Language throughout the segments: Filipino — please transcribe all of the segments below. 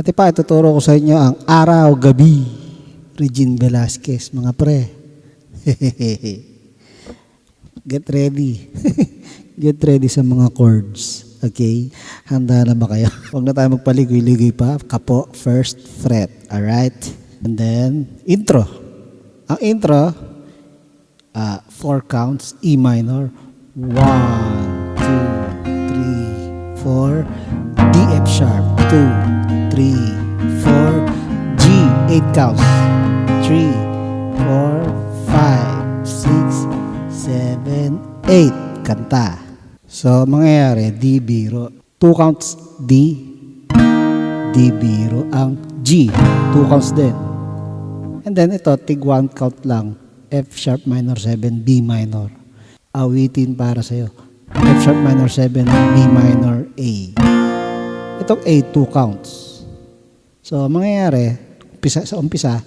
Katipa, ituturo ko sa inyo ang araw-gabi. Regine Velasquez, mga pre. Get ready. Get ready sa mga chords. Okay? Handa na ba kayo? Huwag na tayo magpaligoy-ligoy pa. Kapo, first fret. Alright? And then, intro. Ang intro, 4 counts, E minor. 1, 2, 3, 4. D, F sharp. 2, 3, 4. G, 8 counts. 3, 4, 5, 6, 7, 8. Kanta. So, mangyayari, D biro. 2 counts D. D biro. Ang G, 2 counts din. And then ito, tig 1 count lang. F sharp minor 7, B minor. Awitin para sa'yo. F sharp minor 7, B minor, A. Itong A, 2 counts. So, mangyayari, umpisa,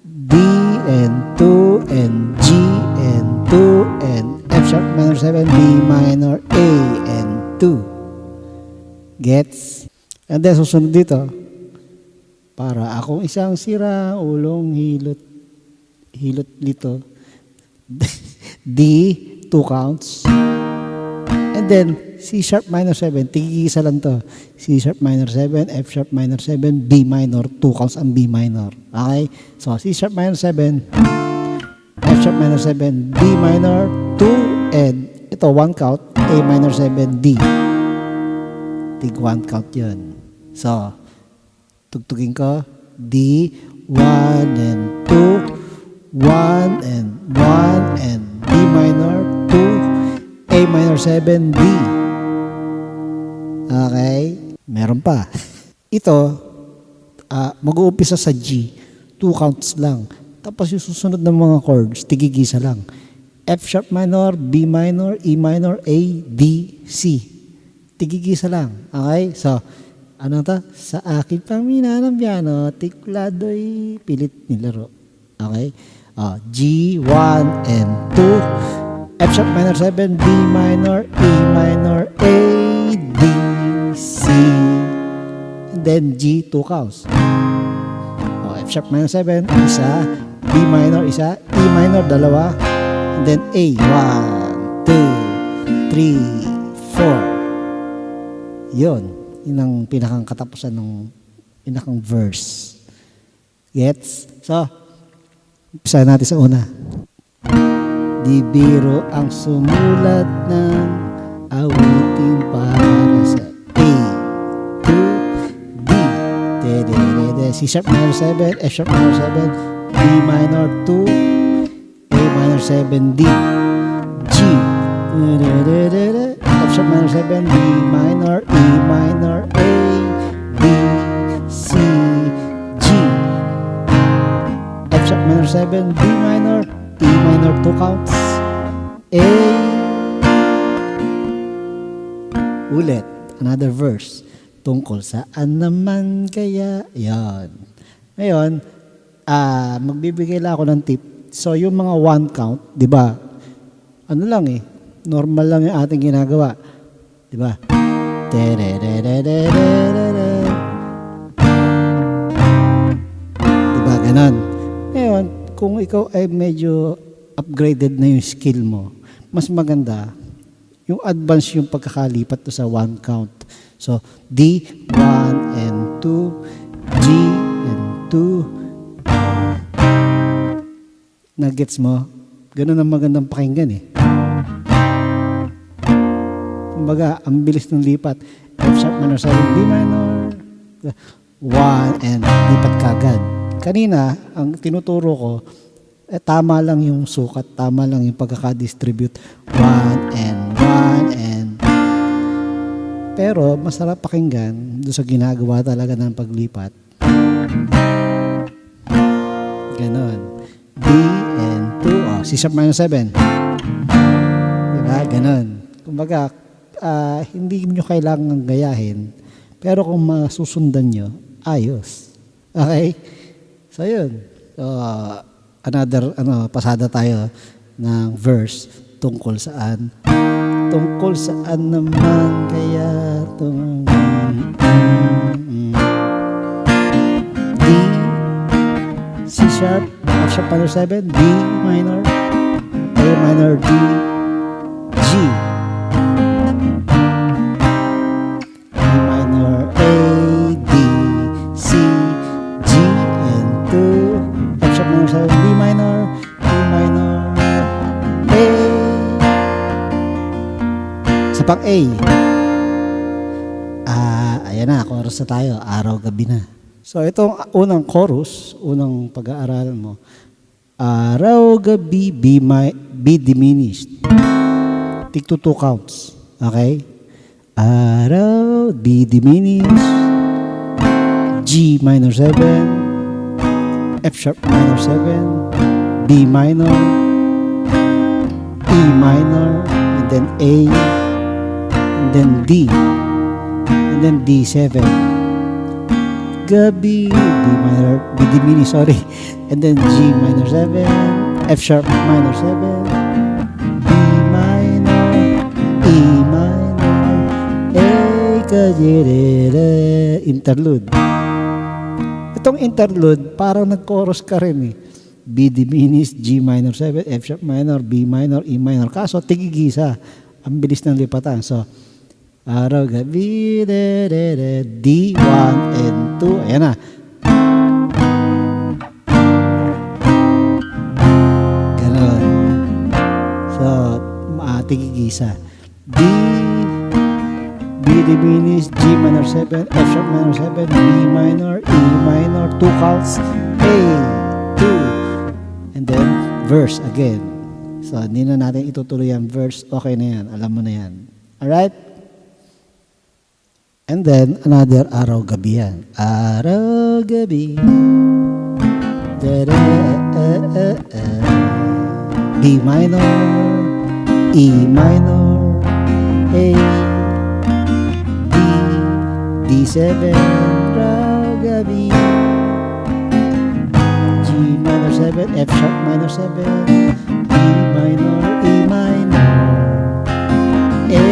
D and 2 and G and 2 and F sharp minor 7, B minor, A and 2. Gets? And then susunod dito, para akong isang sira, ulong hilot lito. D, 2 counts. And then, C sharp minor 7, tigigisa lang to. C sharp minor 7, F sharp minor 7, B minor, 2 counts ang B minor. Okay? So, C sharp minor 7, F sharp minor 7, B minor, 2, and ito, 1 count, A minor 7, D. Tig 1 count yun. So, tugtugin ko, D, 1 and 2, 1 and 1 and B minor, 2, A minor 7, D. Okay? Meron pa. Ito, mag-uumpisa sa G, 2 counts lang. Tapos yung susunod ng mga chords, tigigisa lang. F sharp minor, B minor, E minor, A, D, C. Tigigisa lang. Okay? So, ano to? Sa akin pamina ng piano, tiklado'y pilit nilaro. Okay? G, 1 and 2. F sharp minor 7, B minor, E minor, A, D, C. And then G, 2 counts. F sharp minor 7, isa. B minor, isa. E minor, dalawa. And then A, 1, 2, 3, 4. Yun. Yun ang pinakang katapusan ng pinakang verse. Gets? So, umpisa natin sa una. Di biro ang sumulat ng awitin para sa A, 2, D, C sharp minor 7, F sharp minor 7, B minor 2, A minor 7, D, G, F sharp minor 7, B minor, E minor, A, B, C, G, F sharp minor 7, B minor, E minor, 2 counts, A. Ulit, another verse. Tungkol saan naman kaya? Yan. Ngayon, magbibigay lang ako ng tip. So, yung mga 1 count, di ba? Ano lang normal lang yung ating ginagawa. Di ba? Di ba? Ganon. Ngayon, kung ikaw ay medyo upgraded na yung skill mo, mas maganda yung advance yung pagkakalipat to sa 1 count. So, D, 1 and 2, G and 2. Nagets mo? Ganun ang magandang pakinggan Kumbaga, ang bilis ng lipat. F sharp minor 7, B minor, 1 and lipat kagad. Kanina, ang tinuturo ko, tama lang yung sukat, tama lang yung pagkakadistribute. 1 and 1 and... Pero, masarap pakinggan doon sa ginagawa talaga ng paglipat. Ganon. D and 2, C sharp minor 7. Diba? Ganon. Kumbaga, hindi nyo kailangan gayahin, pero kung masusundan nyo, ayos. Okay? So, yun. So, another, pasada tayo ng verse tungkol saan. Tungkol saan naman kaya sharp, F sharp minor 7, B minor, A minor, D, G, B minor, A, D, C, G, and 2, F sharp minor 7, B minor, E minor, A. Sa pang A, ayan na, chorus na tayo, araw gabi na. So itong unang chorus, unang pag-aaralan mo, araw gabi, B diminished. Take to 2 counts. Okay? Araw, B diminished, G minor 7, F sharp minor 7, B minor, E minor, and then A, and then D, and then D7. Gabi, B minor, B diminished, sorry, and then G minor 7, F sharp minor 7, B minor, E minor, A kajirere, interlude. Itong interlude, parang nag-chorus ka rin eh. B diminished, G minor 7, F sharp minor, B minor, E minor. Kaso, tigigisa. Ang bilis ng lipatan. So, araw gabi, D, 1 and 2. Ayan na. Ganon. So, tigigisa. B diminished, G minor 7, F sharp minor 7, B minor, E minor, 2 counts, A, 2, and then verse again. So, hindi na natin itutuloy ang verse. Okay na yan. Alam mo na yan. Alright? And then, another araw gabi yan. Araw gabi. B minor, E minor, A, D, D7, araw gabi. G minor 7, F sharp minor 7, B minor, E minor, A,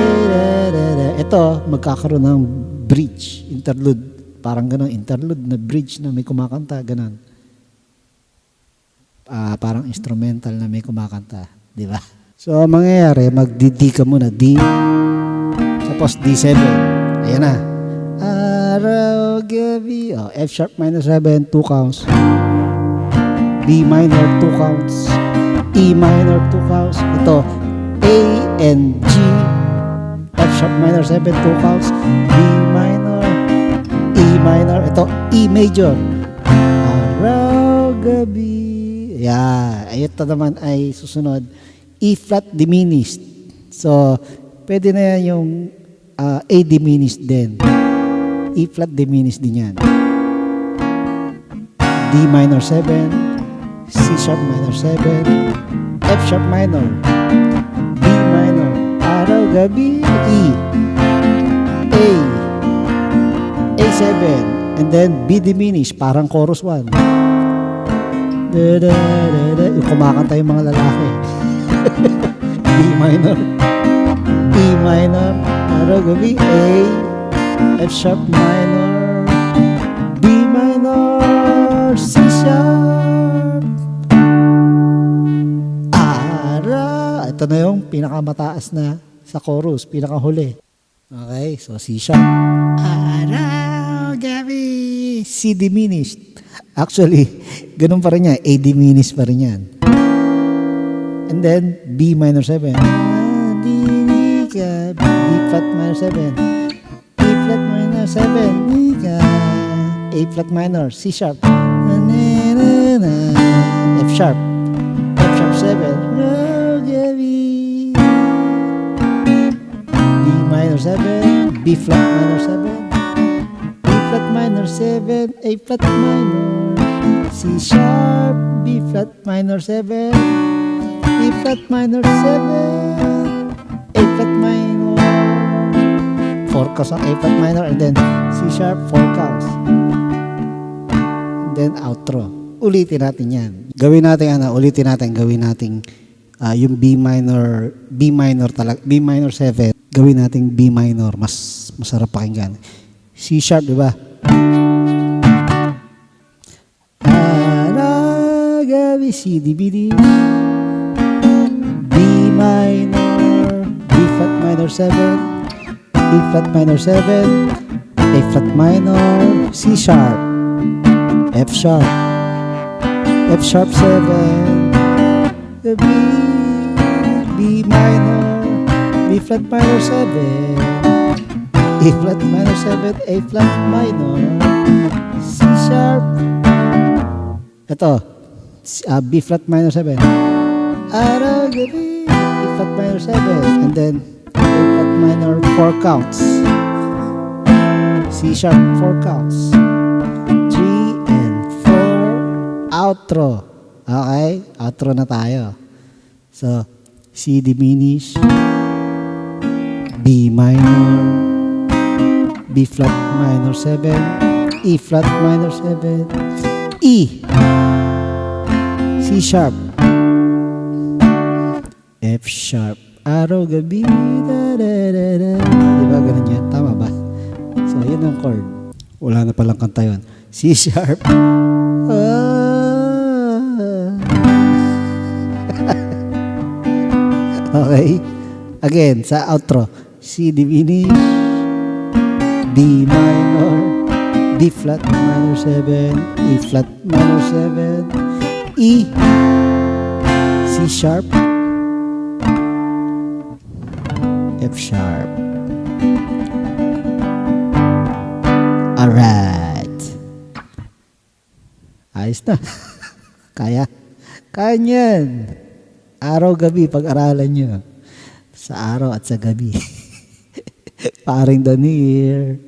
ito, magkakaroon ng bridge, interlude. Parang gano'n, interlude na bridge na may kumakanta, gano'n. Parang instrumental na may kumakanta, di ba? So, mangyayari, mag-D ka muna, D, tapos D7. Ayan na. Araw, gabi, F sharp minor 7, 2 counts. B minor, 2 counts. E minor, 2 counts. Ito, A and G, F sharp minor 7, 2 counts. B minor, E minor. Ito, E major. Araw, gabi. Yeah, ito naman ay susunod. E flat diminished. So, pwede na yan yung A diminished din. E flat diminished din yan. D minor 7, C sharp minor 7, F sharp minor, B minor, araw, gabi, E, A7, and then B diminished, parang chorus 1. Yung kumakanta yung mga lalaki. B minor, E minor, araw, gabi, A, F sharp minor, B minor, C sharp, ito na yung pinakamataas na sa chorus, pinakahuli. Okay, so C sharp. Araw, gabi, C diminished. Actually, ganun pa rin yan, A diminished pa rin yan. And then, B minor 7. B flat minor 7. B flat minor 7. A flat minor, C sharp. F sharp. F sharp 7. B minor 7, B flat minor 7, B flat minor 7, A flat minor, C sharp, B flat minor 7, B flat minor 7, A flat minor, 4 counts ang A flat minor, and then C sharp, 4 counts, and then outro. Ulitin natin yan. Gawin natin gawin natin yung B minor talaga, B minor 7, gawin natin B minor, mas masarap pakinggan. C sharp, di ba? Araw, ready, C, D diminished, B minor, B flat minor 7, E flat minor 7, A flat minor, C sharp, F sharp, F sharp 7, the B minor, B flat minor 7, E flat minor 7, A flat minor, C sharp, ito, B flat minor 7, araw gabi, E flat minor 7, and then A flat minor 4 counts, C sharp 4 counts, 3 and 4, outro. Okay, outro na tayo. So, C diminished, B minor, B flat minor 7, E flat minor 7, E, C sharp, F sharp, araw, gabi, diba ganun yan? Tama ba? So, yun ang chord. Wala na palang kanta yun. C sharp, okay. Again, sa outro. C diminished, B minor, B flat minor 7, E flat minor 7, E, C sharp, F sharp. Alright. Ayos na. Kaya. Kaya niyan. Araw-gabi, pag-aralan nyo. Sa araw at sa gabi. Paring Donir.